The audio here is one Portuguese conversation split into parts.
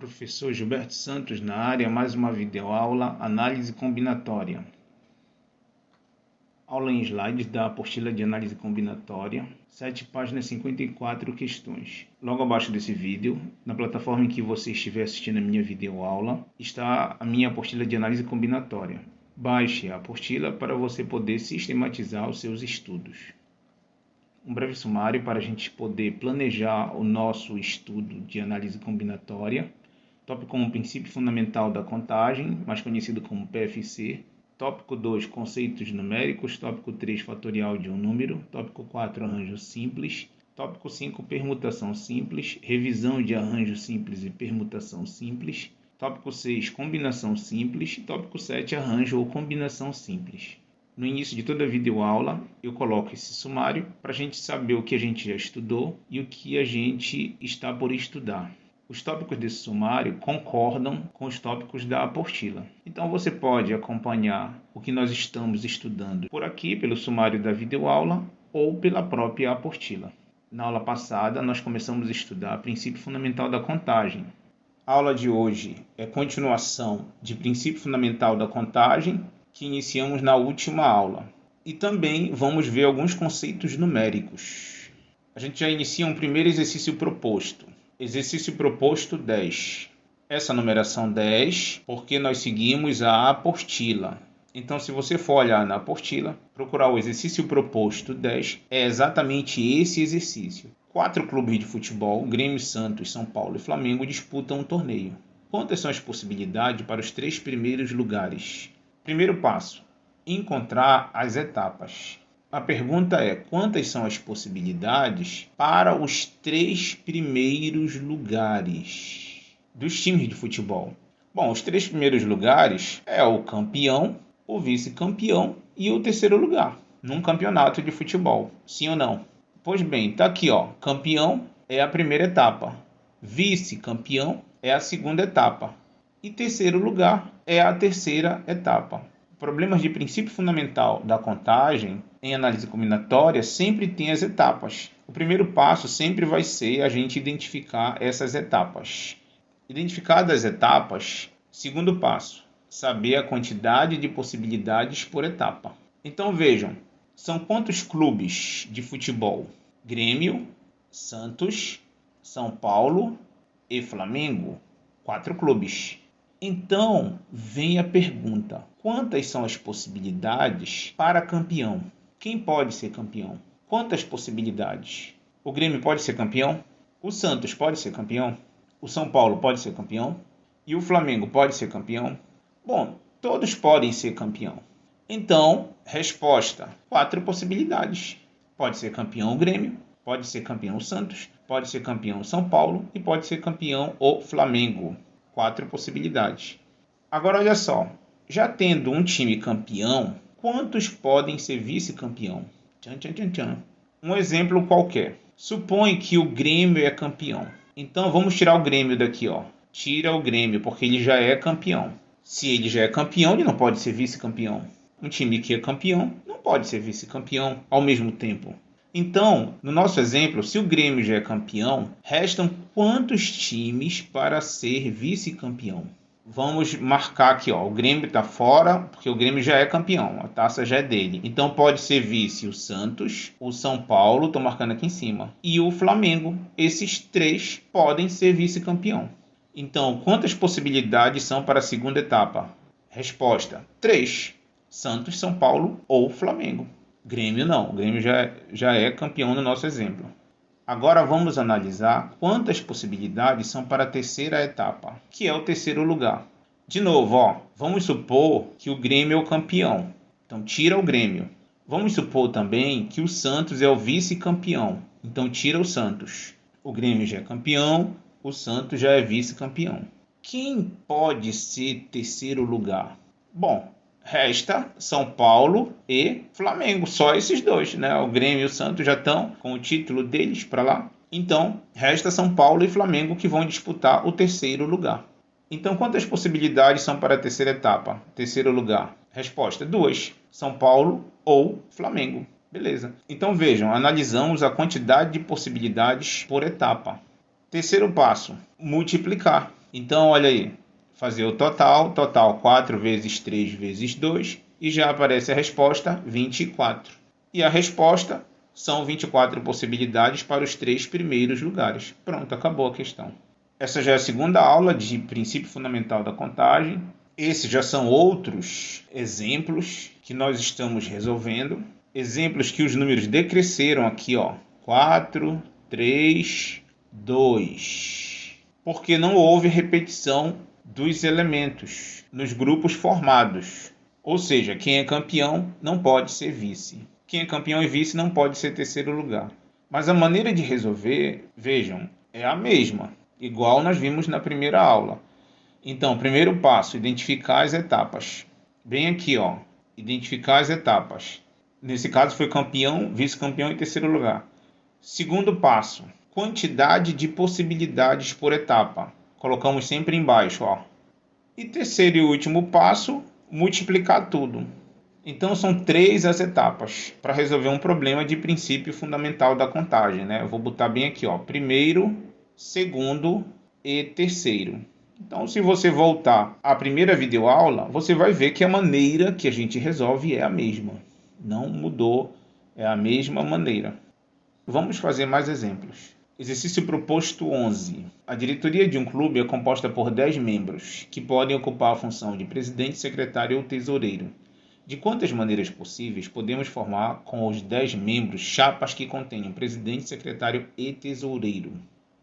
Professor Gilberto Santos na área, mais uma videoaula, análise combinatória. Aula em slides da apostila de análise combinatória, 7 páginas, 54 questões. Logo abaixo desse vídeo, na plataforma em que você estiver assistindo a minha videoaula, está a minha apostila de análise combinatória. Baixe a apostila para você poder sistematizar os seus estudos. Um breve sumário para a gente poder planejar o nosso estudo de análise combinatória. Tópico 1, princípio fundamental da contagem, mais conhecido como PFC. Tópico 2, conceitos numéricos. Tópico 3, fatorial de um número. Tópico 4, arranjo simples. Tópico 5, permutação simples. Revisão de arranjo simples e permutação simples. Tópico 6, combinação simples. Tópico 7, arranjo ou combinação simples. No início de toda a videoaula, eu coloco esse sumário para a gente saber o que a gente já estudou e o que a gente está por estudar. Os tópicos desse sumário concordam com os tópicos da apostila. Então você pode acompanhar o que nós estamos estudando por aqui, pelo sumário da videoaula ou pela própria apostila. Na aula passada, nós começamos a estudar o princípio fundamental da contagem. A aula de hoje é continuação de princípio fundamental da contagem, que iniciamos na última aula. E também vamos ver alguns conceitos numéricos. A gente já inicia um primeiro exercício proposto. Exercício proposto 10. Essa numeração 10, porque nós seguimos a apostila. Então, se você for olhar na apostila, procurar o exercício proposto 10, é exatamente esse exercício. 4 clubes de futebol, Grêmio, Santos, São Paulo e Flamengo, disputam um torneio. Quantas são as possibilidades para os 3 primeiros lugares? Primeiro passo, encontrar as etapas. A pergunta é, quantas são as possibilidades para os 3 primeiros lugares dos times de futebol? Bom, os 3 primeiros lugares é o campeão, o vice-campeão e o terceiro lugar num campeonato de futebol, sim ou não? Pois bem, está aqui, ó, campeão é a primeira etapa, vice-campeão é a segunda etapa e terceiro lugar é a terceira etapa. Problemas de princípio fundamental da contagem em análise combinatória sempre tem as etapas. O primeiro passo sempre vai ser a gente identificar essas etapas. Identificadas as etapas, segundo passo, saber a quantidade de possibilidades por etapa. Então vejam, são quantos clubes de futebol? Grêmio, Santos, São Paulo e Flamengo. 4 clubes. Então, vem a pergunta, quantas são as possibilidades para campeão? Quem pode ser campeão? Quantas possibilidades? O Grêmio pode ser campeão? O Santos pode ser campeão? O São Paulo pode ser campeão? E o Flamengo pode ser campeão? Bom, todos podem ser campeão. Então, resposta, 4 possibilidades. Pode ser campeão o Grêmio, pode ser campeão o Santos, pode ser campeão o São Paulo e pode ser campeão o Flamengo. 4 possibilidades. Agora olha só, já tendo um time campeão, quantos podem ser vice-campeão? Tchan, tchan, tchan, tchan. Um exemplo qualquer. Supõe que o Grêmio é campeão. Então vamos tirar o Grêmio daqui, ó. Tira o Grêmio, porque ele já é campeão. Se ele já é campeão, ele não pode ser vice-campeão. Um time que é campeão não pode ser vice-campeão ao mesmo tempo. Então, no nosso exemplo, se o Grêmio já é campeão, restam quantos times para ser vice-campeão? Vamos marcar aqui, ó, o Grêmio está fora, porque o Grêmio já é campeão, a taça já é dele. Então pode ser vice o Santos, o São Paulo, estou marcando aqui em cima, e o Flamengo. Esses 3 podem ser vice-campeão. Então, quantas possibilidades são para a segunda etapa? Resposta, 3. Santos, São Paulo ou Flamengo. Grêmio não, o Grêmio já é campeão no nosso exemplo. Agora vamos analisar quantas possibilidades são para a terceira etapa, que é o terceiro lugar. De novo, ó, vamos supor que o Grêmio é o campeão, então tira o Grêmio. Vamos supor também que o Santos é o vice-campeão, então tira o Santos. O Grêmio já é campeão, o Santos já é vice-campeão. Quem pode ser terceiro lugar? Bom, resta São Paulo e Flamengo, só esses 2, né? O Grêmio e o Santos já estão com o título deles para lá. Então, resta São Paulo e Flamengo que vão disputar o terceiro lugar. Então, quantas possibilidades são para a terceira etapa? Terceiro lugar. Resposta, 2. São Paulo ou Flamengo. Beleza. Então, vejam, analisamos a quantidade de possibilidades por etapa. Terceiro passo, multiplicar. Então, olha aí, fazer o total 4 vezes 3 vezes 2, e já aparece a resposta 24. E a resposta são 24 possibilidades para os 3 primeiros lugares. Pronto, acabou a questão. Essa já é a segunda aula de princípio fundamental da contagem. Esses já são outros exemplos que nós estamos resolvendo. Exemplos que os números decresceram aqui, ó. 4, 3, 2. Porque não houve repetição dos elementos nos grupos formados. Ou seja, quem é campeão não pode ser vice. Quem é campeão e vice não pode ser terceiro lugar. Mas a maneira de resolver, vejam, é a mesma, igual nós vimos na primeira aula. Então, primeiro passo, identificar as etapas. Bem aqui, ó, identificar as etapas. Nesse caso foi campeão, vice-campeão e terceiro lugar. Segundo passo, quantidade de possibilidades por etapa. Colocamos sempre embaixo, ó. E terceiro e último passo, multiplicar tudo. Então são 3 as etapas para resolver um problema de princípio fundamental da contagem, né? Eu vou botar bem aqui, ó, primeiro, segundo e terceiro. Então, se você voltar à primeira videoaula, você vai ver que a maneira que a gente resolve é a mesma. Não mudou, é a mesma maneira. Vamos fazer mais exemplos. Exercício proposto 11. A diretoria de um clube é composta por 10 membros, que podem ocupar a função de presidente, secretário ou tesoureiro. De quantas maneiras possíveis podemos formar com os 10 membros chapas que contenham presidente, secretário e tesoureiro?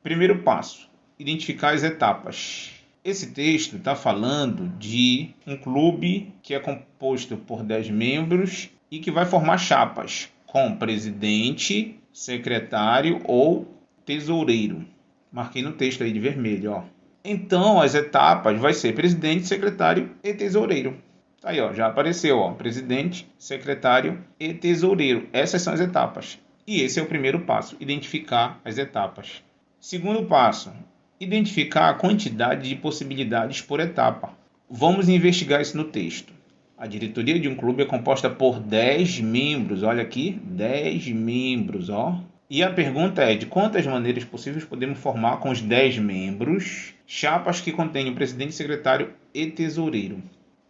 Primeiro passo, identificar as etapas. Esse texto está falando de um clube que é composto por 10 membros e que vai formar chapas com presidente, secretário ou tesoureiro. Marquei no texto aí de vermelho, ó. Então, as etapas vai ser presidente, secretário e tesoureiro. Tá aí, ó, já apareceu, ó, presidente, secretário e tesoureiro. Essas são as etapas. E esse é o primeiro passo, identificar as etapas. Segundo passo, identificar a quantidade de possibilidades por etapa. Vamos investigar isso no texto. A diretoria de um clube é composta por 10 membros. Olha aqui, 10 membros, ó. E a pergunta é, de quantas maneiras possíveis podemos formar com os 10 membros chapas que contêm o presidente, secretário e tesoureiro?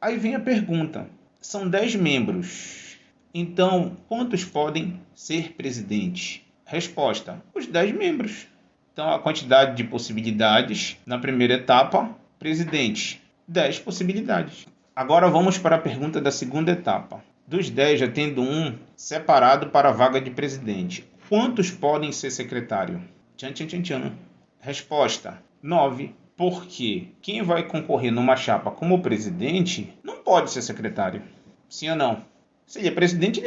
Aí vem a pergunta, são 10 membros, então quantos podem ser presidentes? Resposta, os 10 membros. Então a quantidade de possibilidades na primeira etapa, presidente, 10 possibilidades. Agora vamos para a pergunta da segunda etapa. Dos 10, já tendo um separado para a vaga de presidente, quantos podem ser secretário? Tchan, tchan, tchan, tchan. Resposta, 9. Porque quem vai concorrer numa chapa como presidente não pode ser secretário. Sim ou não? Se ele é presidente,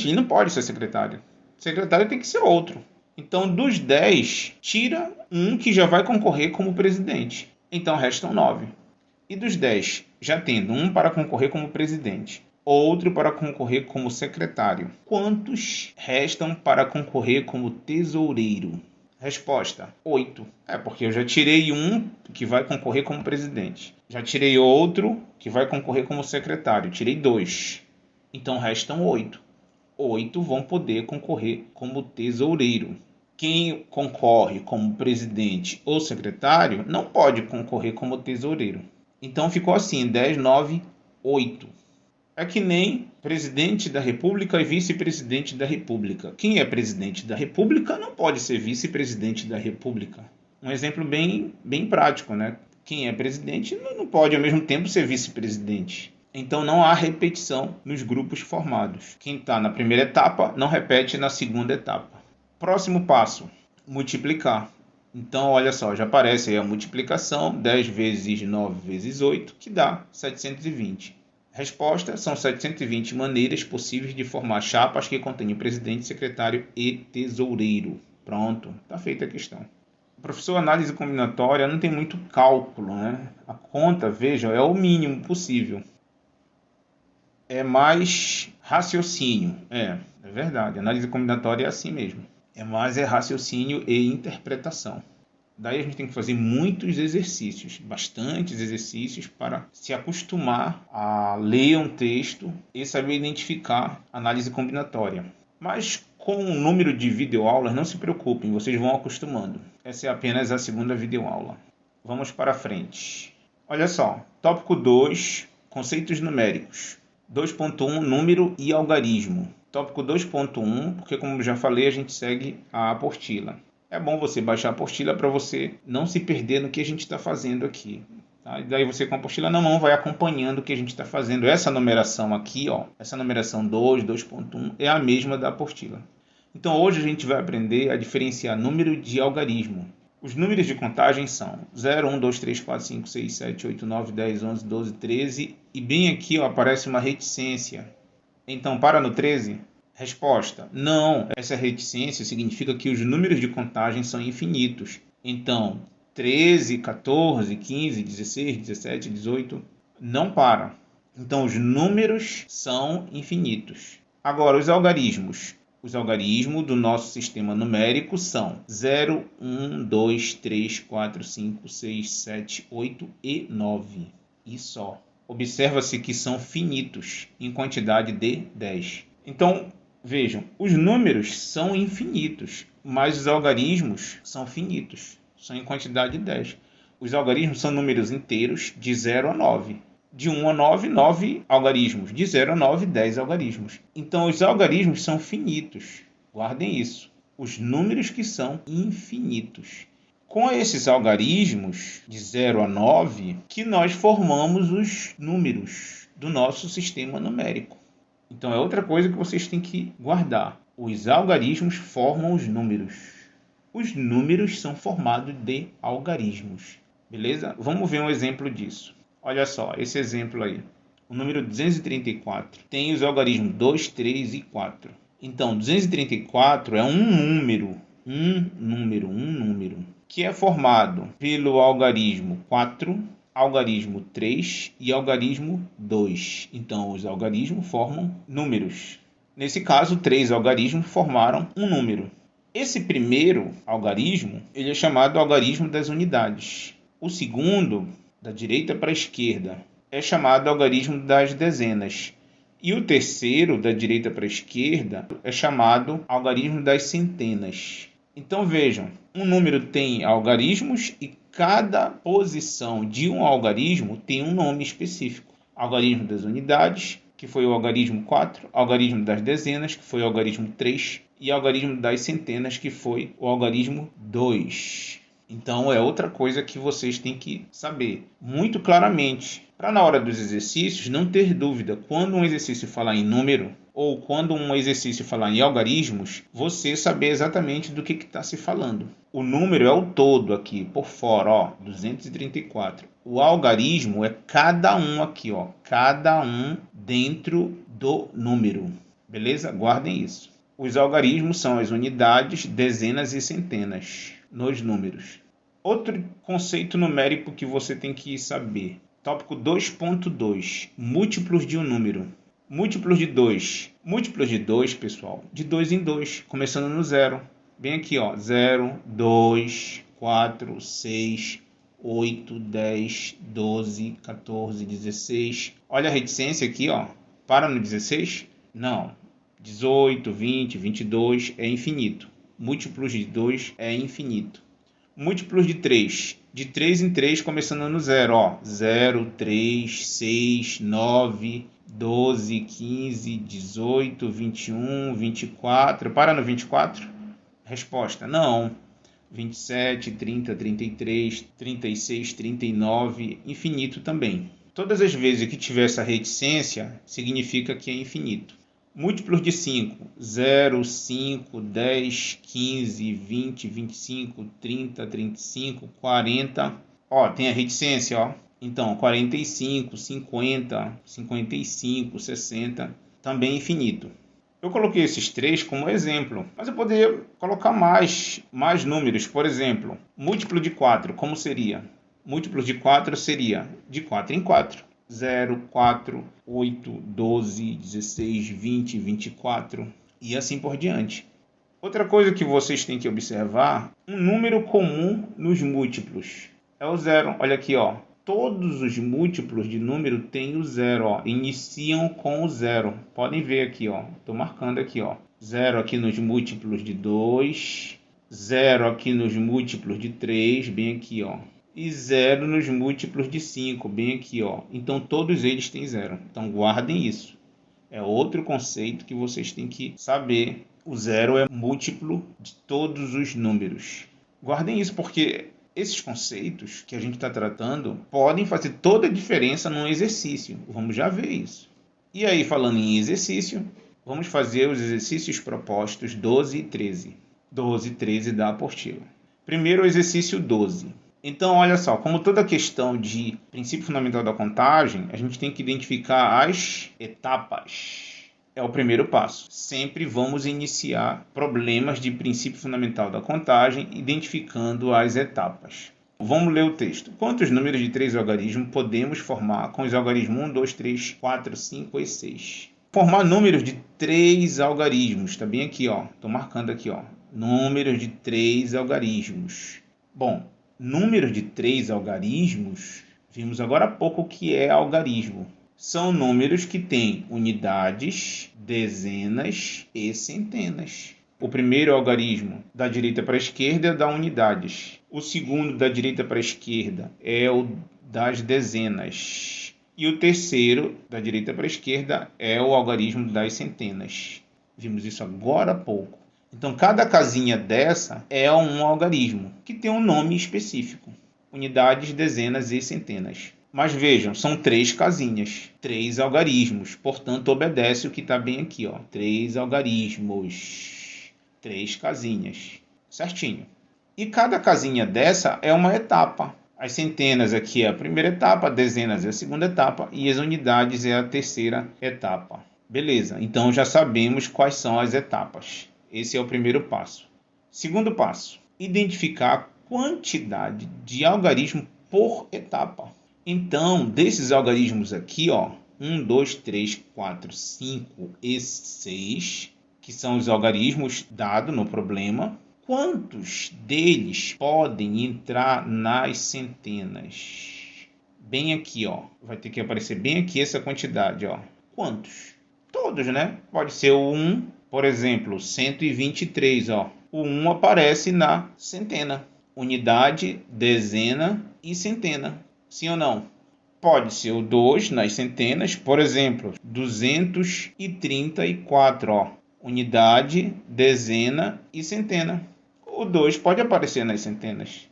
ele não pode ser secretário. Secretário tem que ser outro. Então, dos 10, tira um que já vai concorrer como presidente. Então, restam 9. E dos 10, já tendo um para concorrer como presidente, outro para concorrer como secretário, quantos restam para concorrer como tesoureiro? Resposta, 8. Porque eu já tirei um que vai concorrer como presidente. Já tirei outro que vai concorrer como secretário. Tirei 2. Então restam 8. 8 vão poder concorrer como tesoureiro. Quem concorre como presidente ou secretário não pode concorrer como tesoureiro. Então ficou assim, 10, 9, 8. É que nem presidente da República e vice-presidente da República. Quem é presidente da República não pode ser vice-presidente da República. Um exemplo bem prático, né? Quem é presidente não pode ao mesmo tempo ser vice-presidente. Então não há repetição nos grupos formados. Quem está na primeira etapa não repete na segunda etapa. Próximo passo, multiplicar. Então, olha só, já aparece aí a multiplicação, 10 vezes 9 vezes 8, que dá 720. Resposta, são 720 maneiras possíveis de formar chapas que contêm presidente, secretário e tesoureiro. Pronto, está feita a questão. Professor, análise combinatória não tem muito cálculo, né? A conta, veja, é o mínimo possível. É mais raciocínio. É verdade, análise combinatória é assim mesmo. É mais raciocínio e interpretação. Daí a gente tem que fazer muitos exercícios, bastantes exercícios para se acostumar a ler um texto e saber identificar análise combinatória. Mas com o número de videoaulas, não se preocupem, vocês vão acostumando. Essa é apenas a segunda videoaula. Vamos para frente. Olha só, tópico 2, conceitos numéricos. 2.1, número e algarismo. Tópico 2.1, porque como eu já falei, a gente segue a apostila. É bom você baixar a apostila para você não se perder no que a gente está fazendo aqui. Tá? E daí você com a apostila na mão vai acompanhando o que a gente está fazendo. Essa numeração aqui, ó, essa numeração 2, 2.1, é a mesma da apostila. Então hoje a gente vai aprender a diferenciar número de algarismo. Os números de contagem são 0, 1, 2, 3, 4, 5, 6, 7, 8, 9, 10, 11, 12, 13 e bem aqui ó, aparece uma reticência. Então para no 13? Resposta: não, essa reticência significa que os números de contagem são infinitos. Então 13, 14, 15, 16, 17, 18 não para. Então os números são infinitos. Agora os algarismos. Os algarismos do nosso sistema numérico são 0, 1, 2, 3, 4, 5, 6, 7, 8 e 9. E só. Observa-se que são finitos em quantidade de 10. Então, vejam, os números são infinitos, mas os algarismos são finitos, são em quantidade de 10. Os algarismos são números inteiros de 0 a 9. De 1 a 9, 9 algarismos. De 0 a 9, 10 algarismos. Então, os algarismos são finitos. Guardem isso. Os números que são infinitos. Com esses algarismos, de 0 a 9, que nós formamos os números do nosso sistema numérico. Então, é outra coisa que vocês têm que guardar. Os algarismos formam os números. Os números são formados de algarismos. Beleza? Vamos ver um exemplo disso. Olha só, esse exemplo aí. O número 234 tem os algarismos 2, 3 e 4. Então, 234 é um número, que é formado pelo algarismo 4, algarismo 3 e algarismo 2. Então, os algarismos formam números. Nesse caso, 3 algarismos formaram um número. Esse primeiro algarismo, ele é chamado algarismo das unidades. O segundo, da direita para a esquerda, é chamado algarismo das dezenas. E o terceiro, da direita para a esquerda, é chamado algarismo das centenas. Então vejam, um número tem algarismos e cada posição de um algarismo tem um nome específico. Algarismo das unidades, que foi o algarismo 4, algarismo das dezenas, que foi o algarismo 3, e algarismo das centenas, que foi o algarismo 2. Então é outra coisa que vocês têm que saber muito claramente, para na hora dos exercícios não ter dúvida. Quando um exercício falar em número ou quando um exercício falar em algarismos, você saber exatamente do que está se falando. O número é o todo aqui, por fora, ó, 234. O algarismo é cada um aqui, ó, cada um dentro do número. Beleza? Guardem isso. Os algarismos são as unidades, dezenas e centenas nos números. Outro conceito numérico que você tem que saber. Tópico 2.2. Múltiplos de um número. Múltiplos de 2. Múltiplos de 2, pessoal, de 2 em 2, começando no 0. Bem aqui, ó, 0, 2, 4, 6, 8, 10, 12, 14, 16. Olha a reticência aqui, ó. Para no 16? Não. 18, 20, 22 é infinito. Múltiplos de 2 é infinito. Múltiplos de 3. De 3 em 3, começando no 0. Ó. 0, 3, 6, 9, 12, 15, 18, 21, 24. Para no 24? Resposta: não. 27, 30, 33, 36, 39, infinito também. Todas as vezes que tiver essa reticência, significa que é infinito. Múltiplos de 5, 0, 5, 10, 15, 20, 25, 30, 35, 40. Ó, tem a reticência, ó. Então, 45, 50, 55, 60, também infinito. Eu coloquei esses três como exemplo, mas eu poderia colocar mais números. Por exemplo, múltiplo de 4, como seria? Múltiplo de 4 seria de 4 em 4. 0, 4, 8, 12, 16, 20, 24 e assim por diante. Outra coisa que vocês têm que observar, um número comum nos múltiplos é o 0. Olha aqui, ó. Todos os múltiplos de número têm o 0, ó. Iniciam com o 0. Podem ver aqui, ó. Estou marcando aqui, ó. 0 aqui nos múltiplos de 2, 0 aqui nos múltiplos de 3, bem aqui, ó. e 0 nos múltiplos de 5, bem aqui, ó. Então, todos eles têm 0. Então, guardem isso. É outro conceito que vocês têm que saber. O 0 é múltiplo de todos os números. Guardem isso porque esses conceitos que a gente está tratando podem fazer toda a diferença num exercício. Vamos já ver isso. E aí, falando em exercício, vamos fazer os exercícios propostos 12 e 13. 12 e 13 da apostila. Primeiro, o exercício 12. Então, olha só, como toda questão de princípio fundamental da contagem, a gente tem que identificar as etapas. É o primeiro passo. Sempre vamos iniciar problemas de princípio fundamental da contagem, identificando as etapas. Vamos ler o texto. Quantos números de 3 algarismos podemos formar com os algarismos 1, 2, 3, 4, 5 e 6? Formar números de 3 algarismos. Está bem aqui, ó. Estou marcando aqui, ó. Números de 3 algarismos. Bom, números de 3 algarismos, vimos agora há pouco o que é algarismo. São números que têm unidades, dezenas e centenas. O primeiro algarismo, da direita para a esquerda, dá unidades. O segundo, da direita para a esquerda, é o das dezenas. E o terceiro, da direita para a esquerda, é o algarismo das centenas. Vimos isso agora há pouco. Então, cada casinha dessa é um algarismo, que tem um nome específico. Unidades, dezenas e centenas. Mas vejam, são 3 casinhas, 3 algarismos. Portanto, obedece o que está bem aqui, ó. 3 algarismos, 3 casinhas. Certinho. E cada casinha dessa é uma etapa. As centenas aqui é a primeira etapa, dezenas é a segunda etapa e as unidades é a terceira etapa. Beleza, então já sabemos quais são as etapas. Esse é o primeiro passo. Segundo passo, identificar a quantidade de algarismo por etapa. Então, desses algarismos aqui, ó, 1, 2, 3, 4, 5 e 6, que são os algarismos dados no problema, quantos deles podem entrar nas centenas? Bem aqui, ó. Vai ter que aparecer bem aqui essa quantidade, ó. Quantos? Todos, né? Pode ser o 1, por exemplo, 123, ó. O 1 aparece na centena. Unidade, dezena e centena. Sim ou não? Pode ser o 2 nas centenas, por exemplo, 234, ó. Unidade, dezena e centena. O 2 pode aparecer nas centenas.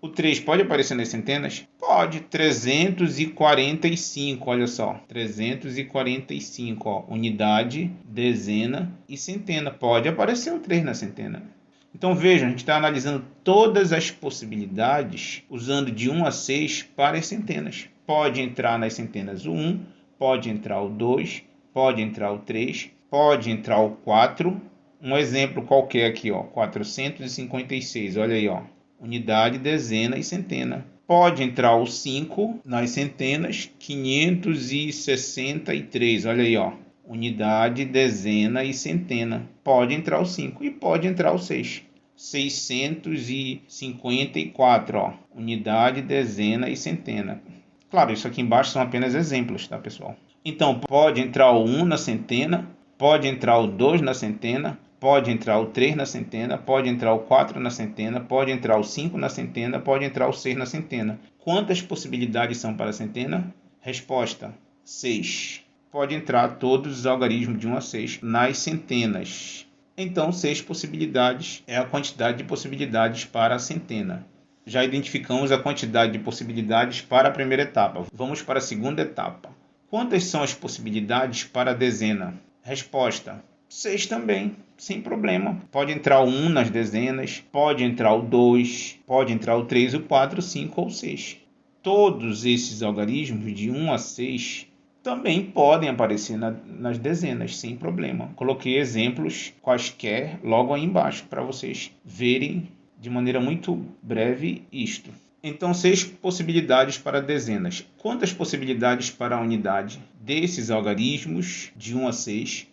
O 3 pode aparecer nas centenas? Pode. 345, olha só. 345, ó. Unidade, dezena e centena. Pode aparecer o 3 na centena. Então vejam, a gente está analisando todas as possibilidades usando de 1 a 6 para as centenas. Pode entrar nas centenas o 1, pode entrar o 2, pode entrar o 3, pode entrar o 4. Um exemplo qualquer aqui, ó, 456, olha aí, ó. Unidade, dezena e centena. Pode entrar o 5 nas centenas, 563, olha aí, ó. Unidade, dezena e centena. Pode entrar o 5 e pode entrar o 6. 654, ó. Unidade, dezena e centena. Claro, isso aqui embaixo são apenas exemplos, tá, pessoal? Então, pode entrar o 1 na centena, pode entrar o 2 na centena, pode entrar o 3 na centena, pode entrar o 4 na centena, pode entrar o 5 na centena, pode entrar o 6 na centena. Quantas possibilidades são para a centena? Resposta: 6. Pode entrar todos os algarismos de 1 a 6 nas centenas. Então, 6 possibilidades é a quantidade de possibilidades para a centena. Já identificamos a quantidade de possibilidades para a primeira etapa. Vamos para a segunda etapa. Quantas são as possibilidades para a dezena? Resposta: 6 também, sem problema. Pode entrar o 1 nas dezenas, pode entrar o 2, pode entrar o 3, o 4, o 5 ou o 6. Todos esses algarismos de 1 a 6 também podem aparecer nas dezenas, sem problema. Coloquei exemplos quaisquer logo aí embaixo para vocês verem de maneira muito breve isto. Então, 6 possibilidades para dezenas. Quantas possibilidades para a unidade? Desses algarismos de 1 a 6,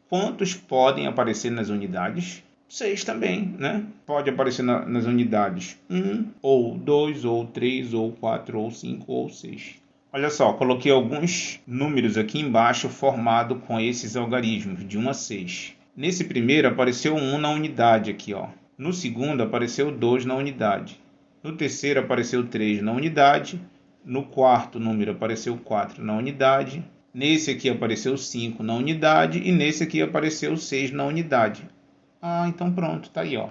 quantos podem aparecer nas unidades? 6 também, né? Pode aparecer nas unidades 1, ou 2, ou 3, ou 4, ou 5, ou 6. Olha só, coloquei alguns números aqui embaixo formado com esses algarismos de 1 a 6. Nesse primeiro apareceu 1 na unidade aqui, ó. No segundo apareceu 2 na unidade. No terceiro apareceu 3 na unidade. No quarto número apareceu 4 na unidade. Nesse aqui apareceu 5 na unidade. E nesse aqui apareceu 6 na unidade. Então pronto, tá aí, ó.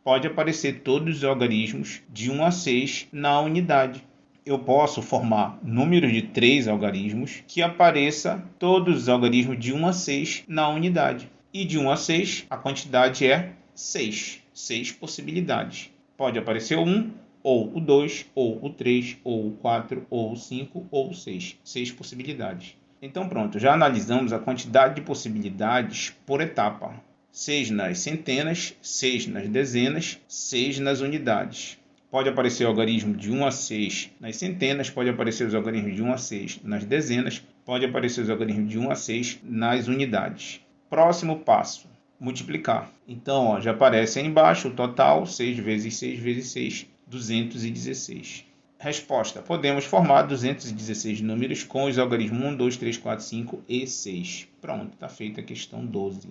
Pode aparecer todos os algarismos de 1 a 6 na unidade. Eu posso formar números de 3 algarismos que apareça todos os algarismos de 1 a 6 na unidade. E de 1 a 6, a quantidade é 6. 6 possibilidades. Pode aparecer o 1, ou o 2, ou o 3, ou o 4, ou o 5, ou o 6. 6 possibilidades. Então pronto, já analisamos a quantidade de possibilidades por etapa. 6 nas centenas, 6 nas dezenas, 6 nas unidades. Pode aparecer o algarismo de 1 a 6 nas centenas, pode aparecer os algarismos de 1 a 6 nas dezenas, pode aparecer os algarismos de 1 a 6 nas unidades. Próximo passo, multiplicar. Então, ó, já aparece aí embaixo o total, 6 vezes 6 vezes 6, 216. Resposta, podemos formar 216 números com os algarismos 1, 2, 3, 4, 5 e 6. Pronto, está feita a questão 12.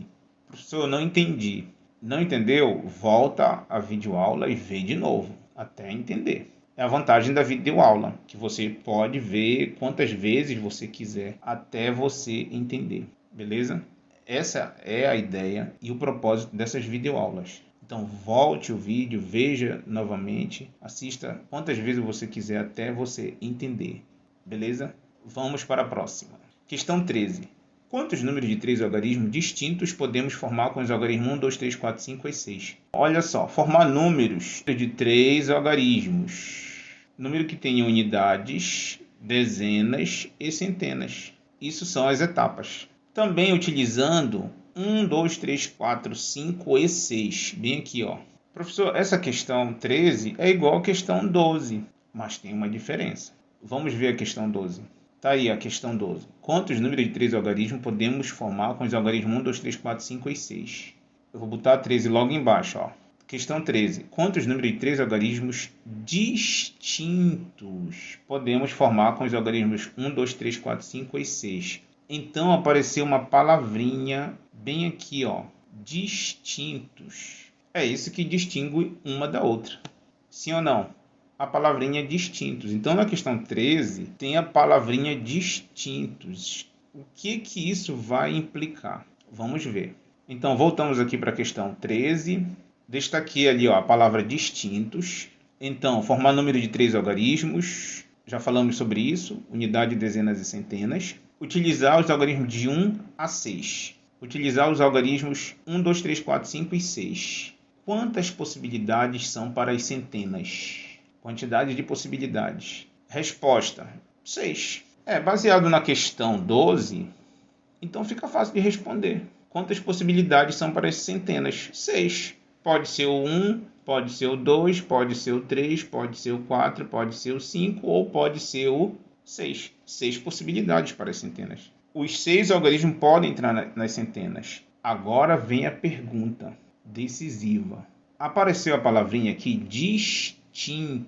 Professor, não entendi. Não entendeu? Volta a videoaula e vê de novo, até entender. É a vantagem da videoaula, que você pode ver quantas vezes você quiser, até você entender. Beleza? Essa é a ideia e o propósito dessas videoaulas. Então, volte o vídeo, veja novamente, assista quantas vezes você quiser até você entender. Beleza? Vamos para a próxima. Questão 13. Quantos números de 3 algarismos distintos podemos formar com os algarismos 1, 2, 3, 4, 5 e 6? Olha só, formar números de 3 algarismos. Número que tenha unidades, dezenas e centenas. Isso são as etapas. Também utilizando 1, 2, 3, 4, 5 e 6. Bem aqui, ó. Professor, essa questão 13 é igual à questão 12, mas tem uma diferença. Vamos ver a questão 12. Tá aí a questão 12. Quantos números de 3 algarismos podemos formar com os algarismos 1, 2, 3, 4, 5 e 6? Eu vou botar a 13 logo embaixo, ó. Questão 13. Quantos números de 3 algarismos distintos podemos formar com os algarismos 1, 2, 3, 4, 5 e 6? Então apareceu uma palavrinha bem aqui, ó. Distintos. É isso que distingue uma da outra. Sim ou não? A palavrinha distintos. Então, na questão 13, tem a palavrinha distintos. O que isso vai implicar? Vamos ver. Então, voltamos aqui para a questão 13. Destaquei ali, ó, a palavra distintos. Então, formar número de 3 algarismos. Já falamos sobre isso. Unidade, dezenas e centenas. Utilizar os algarismos de 1 a 6. Utilizar os algarismos 1, 2, 3, 4, 5 e 6. Quantas possibilidades são para as centenas? Quantidade de possibilidades. Resposta, 6. Baseado na questão 12, então fica fácil de responder. Quantas possibilidades são para as centenas? 6. Pode ser o 1, pode ser o 2, pode ser o 3, pode ser o 4, pode ser o 5 ou pode ser o 6. 6 possibilidades para as centenas. Os 6 algarismos podem entrar nas centenas. Agora vem a pergunta decisiva. Apareceu a palavrinha aqui, distintos,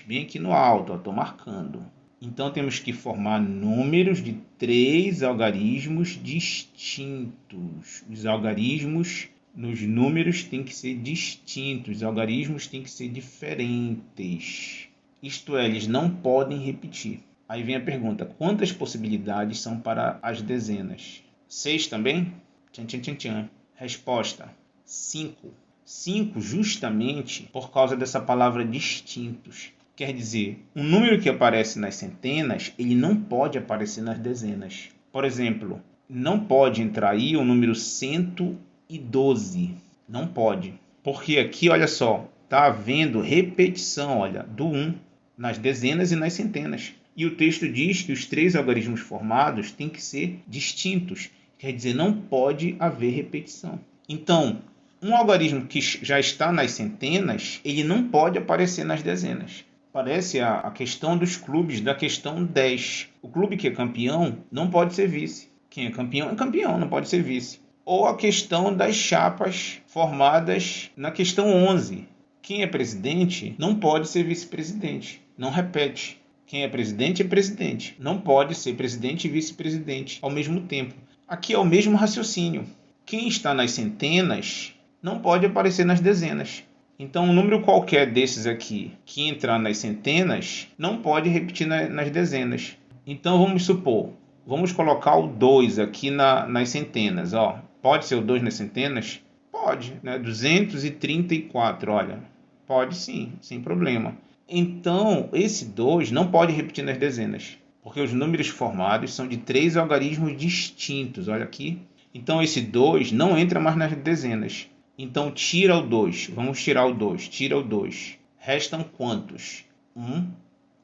bem aqui no alto, estou marcando. Então temos que formar números de 3 algarismos distintos. Os algarismos nos números têm que ser distintos, os algarismos têm que ser diferentes. Isto é, eles não podem repetir. Aí vem a pergunta, quantas possibilidades são para as dezenas? 6 também? Tchan, tchan, tchan, tchan. Resposta, 5. 5 justamente por causa dessa palavra distintos. Quer dizer, um número que aparece nas centenas, ele não pode aparecer nas dezenas. Por exemplo, não pode entrar aí o número 112. Não pode. Porque aqui, olha só, está havendo repetição, olha, do 1 nas dezenas e nas centenas. E o texto diz que os 3 algarismos formados têm que ser distintos. Quer dizer, não pode haver repetição. Então, um algarismo que já está nas centenas, ele não pode aparecer nas dezenas. Parece a questão dos clubes da questão 10. O clube que é campeão não pode ser vice. Quem é campeão, não pode ser vice. Ou a questão das chapas formadas na questão 11. Quem é presidente não pode ser vice-presidente. Não repete. Quem é presidente, não pode ser presidente e vice-presidente ao mesmo tempo. Aqui é o mesmo raciocínio. Quem está nas centenas não pode aparecer nas dezenas. Então, um número qualquer desses aqui que entrar nas centenas não pode repetir nas dezenas. Então, vamos supor, vamos colocar o 2 aqui nas centenas. Ó. Pode ser o 2 nas centenas? Pode, né? 234, olha. Pode sim, sem problema. Então, esse 2 não pode repetir nas dezenas, porque os números formados são de 3 algarismos distintos. Olha aqui. Então, esse 2 não entra mais nas dezenas. Então, tira o 2. Vamos tirar o 2. Tira o 2. Restam quantos? 1,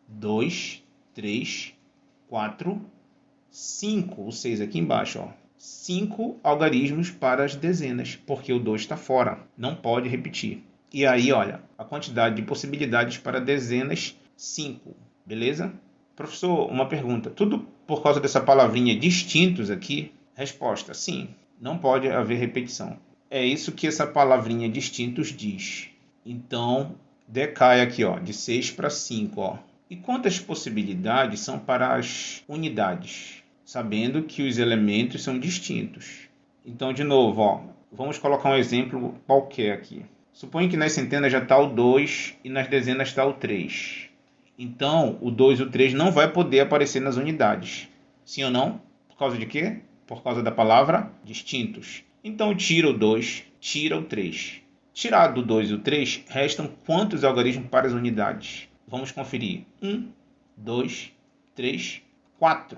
2, 3, 4, 5. O 6 aqui embaixo. Ó. 5 algarismos para as dezenas, porque o 2 está fora. Não pode repetir. E aí, olha, a quantidade de possibilidades para dezenas, 5. Beleza? Professor, uma pergunta. Tudo por causa dessa palavrinha distintos aqui? Resposta, sim. Não pode haver repetição. É isso que essa palavrinha distintos diz. Então, decai aqui, ó, de 6 para 5. Ó. E quantas possibilidades são para as unidades? Sabendo que os elementos são distintos. Então, de novo, ó, vamos colocar um exemplo qualquer aqui. Suponha que nas centenas já está o 2 e nas dezenas está o 3. Então, o 2 e o 3 não vai poder aparecer nas unidades. Sim ou não? Por causa de quê? Por causa da palavra distintos. Então, tira o 2, tira o 3. Tirado o 2 e o 3, restam quantos algarismos para as unidades? Vamos conferir. 1, 2, 3, 4.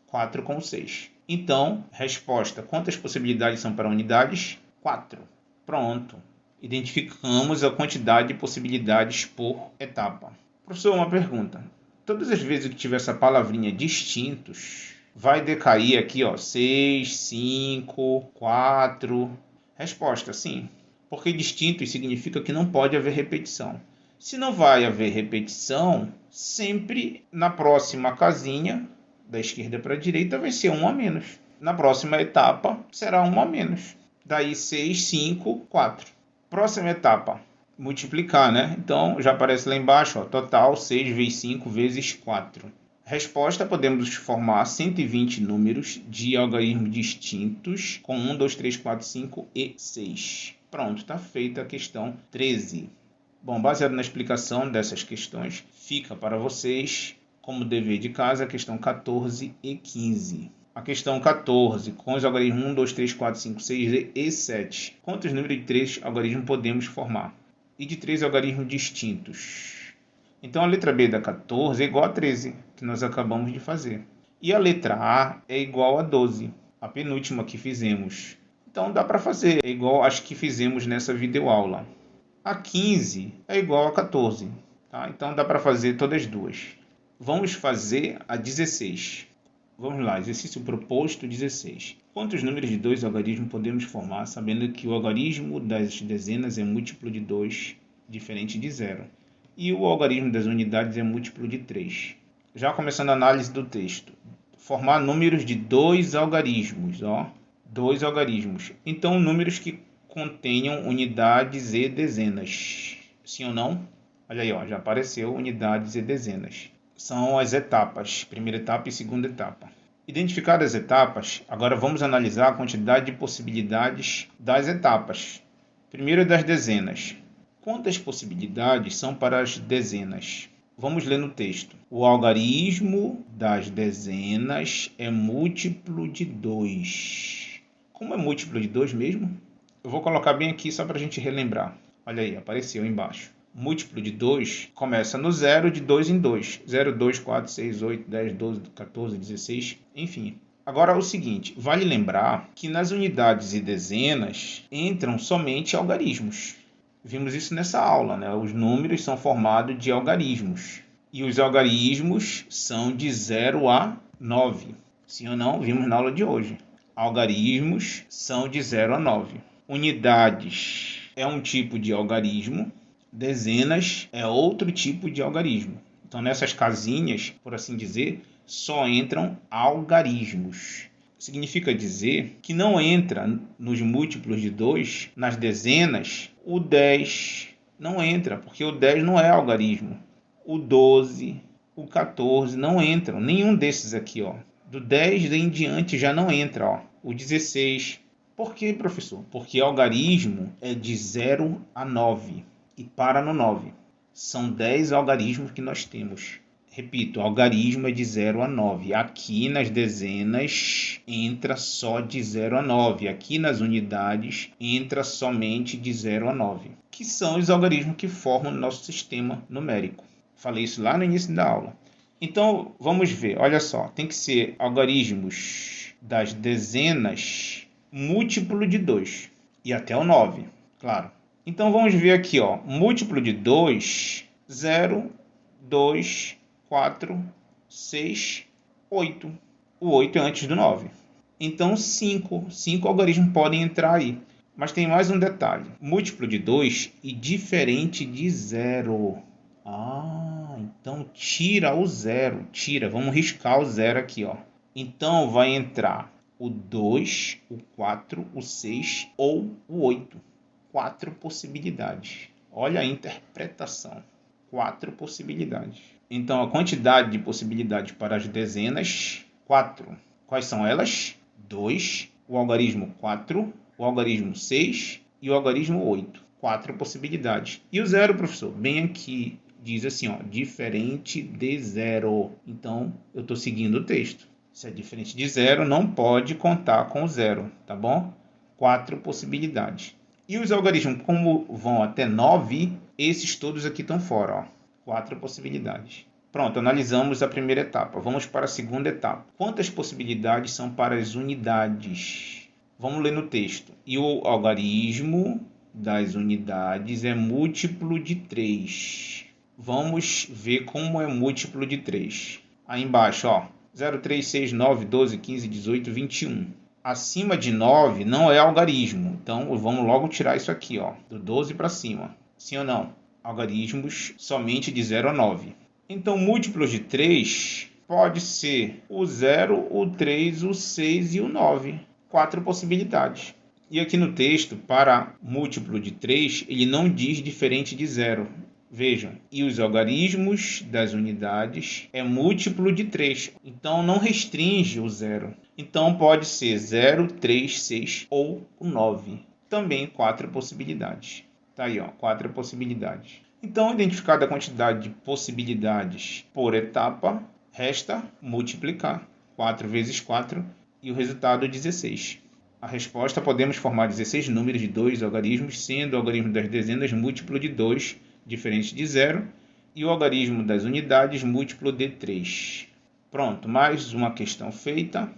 4 com 6. Então, resposta. Quantas possibilidades são para unidades? 4. Pronto. Identificamos a quantidade de possibilidades por etapa. Professor, uma pergunta. Todas as vezes que tiver essa palavrinha distintos, vai decair aqui, ó, 6, 5, 4. Resposta, sim. Porque distintos significa que não pode haver repetição. Se não vai haver repetição, sempre na próxima casinha, da esquerda para a direita, vai ser 1 a menos. Na próxima etapa, será 1 a menos. Daí 6, 5, 4. Próxima etapa, multiplicar, né? Então, já aparece lá embaixo, ó, total 6 vezes 5 vezes 4. Resposta, podemos formar 120 números de algarismos distintos com 1, 2, 3, 4, 5 e 6. Pronto, está feita a questão 13. Bom, baseado na explicação dessas questões, fica para vocês como dever de casa a questão 14 e 15. A questão 14, com os algarismos 1, 2, 3, 4, 5, 6 e 7. Quantos números de 3 algarismos podemos formar? E de 3 algarismos distintos? Então, a letra B da 14 é igual a 13, que nós acabamos de fazer. E a letra A é igual a 12, a penúltima que fizemos. Então, dá para fazer, é igual às que fizemos nessa videoaula. A 15 é igual a 14, tá? Então, dá para fazer todas as duas. Vamos fazer a 16. Vamos lá, exercício proposto 16. Quantos números de 2 algarismos podemos formar, sabendo que o algarismo das dezenas é múltiplo de 2, diferente de 0, e o algarismo das unidades é múltiplo de 3? Já começando a análise do texto. Formar números de 2 algarismos, ó, 2 algarismos. Então, números que contenham unidades e dezenas. Sim ou não? Olha aí, ó, já apareceu unidades e dezenas. São as etapas, primeira etapa e segunda etapa. Identificadas as etapas, agora vamos analisar a quantidade de possibilidades das etapas. Primeiro das dezenas. Quantas possibilidades são para as dezenas? Vamos ler no texto. O algarismo das dezenas é múltiplo de 2. Como é múltiplo de 2 mesmo? Eu vou colocar bem aqui só para a gente relembrar. Olha aí, apareceu embaixo. Múltiplo de 2 começa no 0 de 2 em 2. 0, 2, 4, 6, 8, 10, 12, 14, 16, enfim. Agora é o seguinte, vale lembrar que nas unidades e dezenas entram somente algarismos. Vimos isso nessa aula, né? Os números são formados de algarismos. E os algarismos são de 0 a 9. Sim ou não? Vimos na aula de hoje. Algarismos são de 0 a 9. Unidades é um tipo de algarismo. Dezenas é outro tipo de algarismo. Então, nessas casinhas, por assim dizer, só entram algarismos. Significa dizer que não entra nos múltiplos de 2, nas dezenas, o 10 não entra, porque o 10 não é algarismo. O 12, o 14 não entram, nenhum desses aqui, ó. Do 10 em diante já não entra, ó. O 16. Por quê, professor? Porque algarismo é de 0 a 9. e para no 9. São 10 algarismos que nós temos. Repito, o algarismo é de 0 a 9. Aqui nas dezenas entra só de 0 a 9. Aqui nas unidades entra somente de 0 a 9. Que são os algarismos que formam o nosso sistema numérico. Falei isso lá no início da aula. Então, vamos ver. Olha só, tem que ser algarismos das dezenas múltiplo de 2. E até o 9, claro. Então, vamos ver aqui, ó. Múltiplo de 2, 0, 2, 4, 6, 8. O 8 é antes do 9. Então, 5. 5 algarismos podem entrar aí. Mas tem mais um detalhe. Múltiplo de 2 e diferente de 0. Então tira o 0. Tira. Vamos riscar o 0 aqui, ó. Então, vai entrar o 2, o 4, o 6 ou o 8. 4 possibilidades. Olha a interpretação. 4 possibilidades. Então, a quantidade de possibilidades para as dezenas, 4. Quais são elas? 2, o algarismo 4, o algarismo 6 e o algarismo 8. 4 possibilidades. E o 0, professor? Bem aqui, diz assim, ó, diferente de 0. Então, eu estou seguindo o texto. Se é diferente de 0, não pode contar com o 0, tá bom? 4 possibilidades. E os algarismos, como vão até 9, esses todos aqui estão fora, ó. 4 possibilidades. Pronto, analisamos a primeira etapa. Vamos para a segunda etapa. Quantas possibilidades são para as unidades? Vamos ler no texto. E o algarismo das unidades é múltiplo de 3. Vamos ver como é múltiplo de 3. Aí embaixo, ó. 0, 3, 6, 9, 12, 15, 18, 21. Acima de 9 não é algarismo. Então, vamos logo tirar isso aqui, ó. Do 12 para cima. Sim ou não? Algarismos somente de 0 a 9. Então, múltiplos de 3 pode ser o 0, o 3, o 6 e o 9. 4 possibilidades. E aqui no texto, para múltiplo de 3, ele não diz diferente de 0. Vejam, e os algarismos das unidades é múltiplo de 3. Então, não restringe o 0. Então, pode ser 0, 3, 6 ou o 9. Também 4 possibilidades. Tá aí, ó, 4 possibilidades. Então, identificada a quantidade de possibilidades por etapa, resta multiplicar. 4 vezes 4 e o resultado é 16. A resposta, podemos formar 16 números de 2 algarismos, sendo o algarismo das dezenas múltiplo de 2, diferente de 0, e o algarismo das unidades múltiplo de 3. Pronto, mais uma questão feita.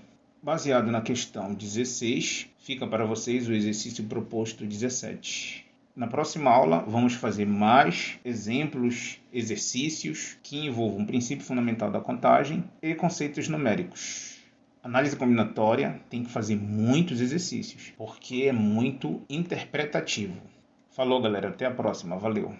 Baseado na questão 16, fica para vocês o exercício proposto 17. Na próxima aula, vamos fazer mais exemplos, exercícios que envolvam o princípio fundamental da contagem e conceitos numéricos. Análise combinatória tem que fazer muitos exercícios, porque é muito interpretativo. Falou, galera. Até a próxima. Valeu!